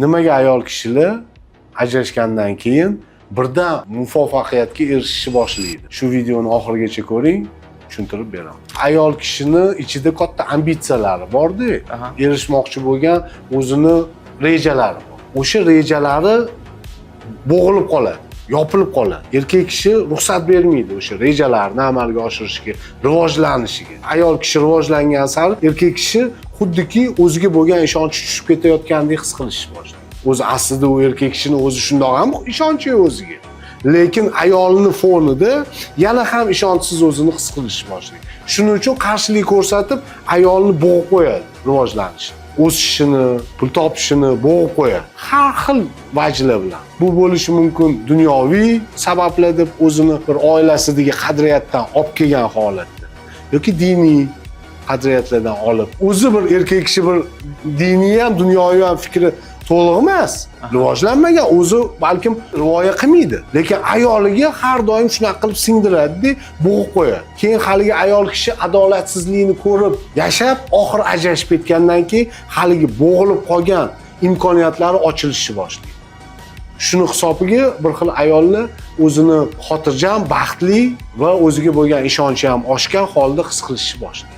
Nimaga ayol kishilar ajrashgandan keyin birdan muvaffaqiyatga erishishni boshlaydi? Shu videoni oxirigacha ko'ring, tushuntirib beraman. Ayol kishini ichida katta ambitsiyalari bor-da, erishmoqchi bo'lgan o'zini rejalari bor. O'sha rejalari bo'g'ilib qoladi, yopilib qoladi. Erkak kishi ruxsat bermaydi o'sha rejalarni amalga oshirishga, rivojlanishiga. Ayol kishi rivojlangan sari erkak kishi xuddiki o'ziga bo'lgan ishonchi tushib ketayotgandek his qilishni boshlaydi. O'zi aslida u erkak kishini o'zi shundoq ham ishonchi o'ziga. Lekin ayolning fonida yana ham ishonchsiz o'zini his qilishni boshlaydi. Shuning uchun qarshilik ko'rsatib ayolni bo'g'ib qo'yadi rivojlanishni. O'sishini, pul topishini bo'g'ib qo'yadi. Har xil vajlar bilan. Bu bo'lishi mumkin dunyoviy sabablar deb o'zini bir oilasidagi qadriyatdan olib kelgan holatda yoki diniy qadriyatlardan olib. O'zi bir erkak kishi bir diniy ham, dunyoviy ham fikri to'liq emas, rivojlanmagan, o'zi balkim rivoya qilmaydi. Lekin ayoliga har doim shunaqa qilib singdiradi-da, bo'g'ib qo'yadi. Keyin haligi ayol kishi adolatsizlikni ko'rib, yashab, oxir ajrashib ketgandan keyin haligi bo'g'ilib qolgan imkoniyatlari ochilishni boshlaydi. Shuni hisobiga bir xil ayollar o'zini xotirjam, baxtli va o'ziga bo'lgan ishonchi ham oshgan holda his qilishni boshlaydi.